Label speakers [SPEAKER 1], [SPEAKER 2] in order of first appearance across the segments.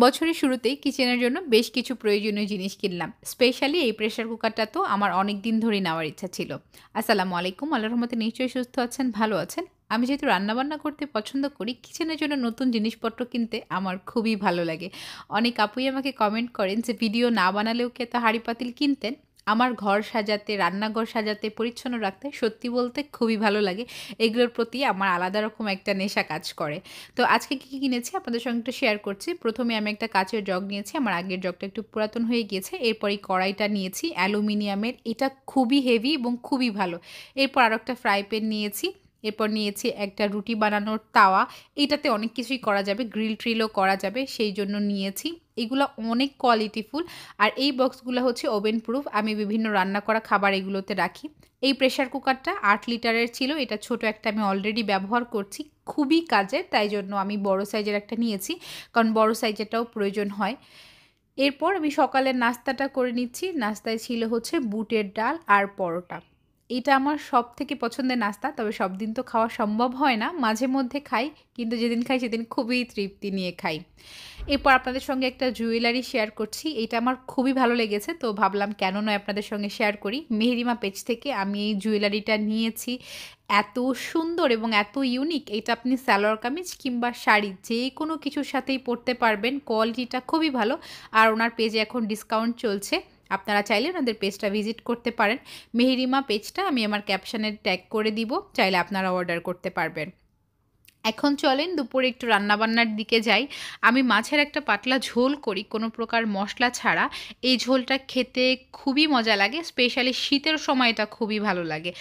[SPEAKER 1] বছরের শুরুতেই কিচেনের জন্য বেশ কিছু প্রয়োজনীয় জিনিস কিনলাম। স্পেশালি এই প্রেশার কুকারটা তো আমার অনেক দিন ধরেই নেওয়ার ইচ্ছা ছিল। আসসালামু আলাইকুম। আল্লাহর রহমতে নিশ্চয়ই সুস্থ আছেন, ভালো আছেন। আমি যেহেতু রান্নাবান্না করতে পছন্দ করি, কিচেনের জন্য নতুন জিনিসপত্র কিনতে আমার খুবই ভালো লাগে। অনেক আপুই আমাকে কমেন্ট করেন যে ভিডিও না বানালেও কি এত হাঁড়ি পাতিল কিনতেন? আমার ঘর সাজাতে, রান্নাঘর সাজাতে, পরিচ্ছন্ন রাখতে সত্যি বলতে খুবই ভালো লাগে। এগুলোর প্রতি আমার আলাদা রকম একটা নেশা কাজ করে। তো আজকে কী, কী কিনেছি আপনাদের সঙ্গে একটু শেয়ার করছি। প্রথমে আমি একটা কাঁচের জগ নিয়েছি। আমার আগের জগটা একটু পুরাতন হয়ে গিয়েছে। এরপর এই কড়াইটা নিয়েছি অ্যালুমিনিয়ামের। এটা খুবই হেভি এবং খুবই ভালো। এরপর আরও একটা ফ্রাই প্যান নিয়েছি। এরপর নিয়েছি একটা রুটি বানানোর তাওয়া। এটাতে অনেক কিছুই করা যাবে, গ্রিল ট্রিলও করা যাবে, সেই জন্য নিয়েছি। এগুলো অনেক কোয়ালিটিফুল। আর এই বক্সগুলো হচ্ছে ওভেন প্রুফ। আমি বিভিন্ন রান্না করা খাবার এগুলোতে রাখি। এই প্রেশার কুকারটা ৮ লিটারের ছিল। এটা ছোট একটা আমি অলরেডি ব্যবহার করছি। খুবই কাজের, তাই জন্য আমি বড় সাইজের একটা নিয়েছি, কারণ বড় সাইজেরটাও প্রয়োজন হয়। এরপর আমি সকালের নাস্তাটা করে নিচ্ছি। নাস্তায় ছিল হচ্ছে বুটের ডাল আর পরোটা। এটা আমার সবথেকে পছন্দের নাস্তা। তবে সব দিন তো খাওয়া সম্ভব হয় না। মাঝে মধ্যে খাই, কিন্তু যেদিন খাই সেদিন খুবই তৃপ্তি নিয়ে খাই। এরপর আপনাদের সঙ্গে একটা জুয়েলারি শেয়ার করছি। এটা আমার খুবই ভালো লেগেছে, তো ভাবলাম কেন নয় আপনাদের সঙ্গে শেয়ার করি। মেহেরিমা পেজ থেকে আমি এই জুয়েলারিটা নিয়েছি। এত সুন্দর এবং এত ইউনিক। এটা আপনি সালোয়ার কামিজ কিংবা শাড়ি যে কোনো কিছুর সাথেই পরতে পারবেন। কোয়ালিটিটা খুবই ভালো। আর ওনার পেজে এখন ডিসকাউন্ট চলছে। আপনারা চাইলে ওনাদের পেজটা ভিজিট করতে পারেন। মেহেরিমা পেজটা আমি আমার ক্যাপশনে ট্যাগ করে দিব, চাইলে আপনারা অর্ডার করতে পারবেন। এখন চলেন দুপুরে একটু রান্নাবান্নার দিকে যাই। আমি মাছের একটা পাতলা ঝোল করি কোনো প্রকার মশলা ছাড়া। এই ঝোলটা খেতে খুবই মজা লাগে, স্পেশালি শীতের সময় এটা খুবই ভালো লাগে।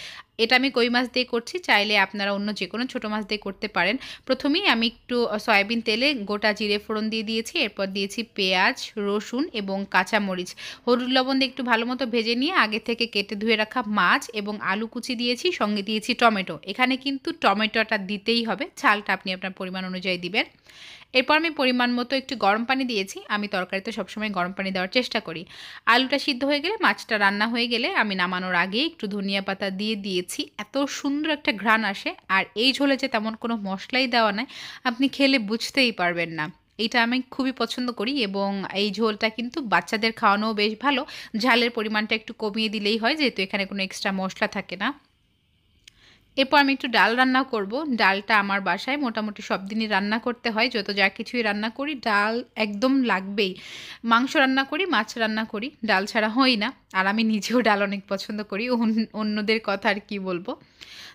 [SPEAKER 1] এটা আমি কই মাছ দিয়ে করছি, চাইলে আপনারা অন্য যে কোনো ছোটো মাছ দিয়ে করতে পারেন। প্রথমেই আমি একটু সয়াবিন তেলে গোটা জিরে ফোড়ন দিয়ে দিয়েছি। এরপর দিয়েছি পেঁয়াজ, রসুন এবং কাঁচামরিচ। হলুদ লবণ দিয়ে একটু ভালো মতো ভেজে নিয়ে আগে থেকে কেটে ধুয়ে রাখা মাছ এবং আলু কুচি দিয়েছি, সঙ্গে দিয়েছি টমেটো। এখানে কিন্তু টমেটোটা দিতেই হবে, ঝালটা আপনি আপনার পরিমাণ অনুযায়ী দিবেন। এরপর আমি পরিমাণ মতো একটু গরম পানি দিয়েছি। আমি তরকারিতে সবসময় গরম পানি দেওয়ার চেষ্টা করি। আলুটা সিদ্ধ হয়ে গেলে, মাছটা রান্না হয়ে গেলে আমি নামানোর আগে একটু ধনিয়া পাতা দিয়ে দিয়েছি। এত সুন্দর একটা ঘ্রাণ আসে। আর এই ঝোলে যে তেমন কোনো মশলাই দেওয়া নাই, আপনি খেলে বুঝতেই পারবেন না। এইটা আমি খুবই পছন্দ করি এবং এই ঝোলটা কিন্তু বাচ্চাদের খাওয়ানোও বেশ ভালো। ঝালের পরিমাণটা একটু কমিয়ে দিলেই হয়, যেহেতু এখানে কোনো এক্সট্রা মশলা থাকে না। এরপর আমি একটু ডাল রান্না করব। ডালটা আমার বাসায় মোটামুটি সব দিনই রান্না করতে হয়। যত যা কিছুই রান্না করি ডাল একদম লাগবেই। মাংস রান্না করি, মাছ রান্না করি, ডাল ছাড়া হই না। আর আমি নিজেও ডাল অনেক পছন্দ করি। অন্যদের কথা আর কি বলবো।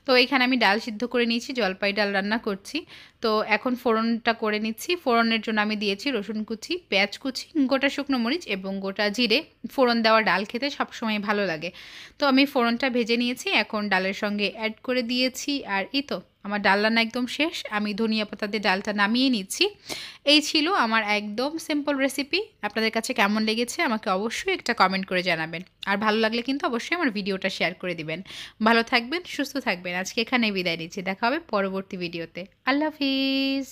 [SPEAKER 1] তো এখানে আমি ডাল সিদ্ধ করে নিয়েছি, জলপাই ডাল রান্না করছি। তো এখন ফোড়নটা করে নিচ্ছি। ফোড়নের জন্য আমি দিয়েছি রসুন কুচি, পেঁয়াজ কুচি, গোটা শুকনো মরিচ এবং গোটা জিরে। ফোড়ন দেওয়া ডাল খেতে সবসময় ভালো লাগে। তো আমি ফোড়নটা ভেজে নিয়েছি, এখন ডালের সঙ্গে অ্যাড করে দিয়েছি। আর এই তো আমার ডাল রান্না একদম শেষ। আমি ধনিয়া পাতা দিয়ে ডালটা নামিয়ে নিচ্ছি। এই ছিল আমার একদম সিম্পল রেসিপি। আপনাদের কাছে কেমন লেগেছে আমাকে অবশ্যই একটা কমেন্ট করে জানাবেন। আর ভালো লাগলে কিন্তু অবশ্যই আমার ভিডিওটা শেয়ার করে দিবেন। ভালো থাকবেন, সুস্থ থাকবেন। আজকে এখানেই বিদায় নিচ্ছি। দেখা হবে পরবর্তী ভিডিওতে। আল্লাহ হাফিজ।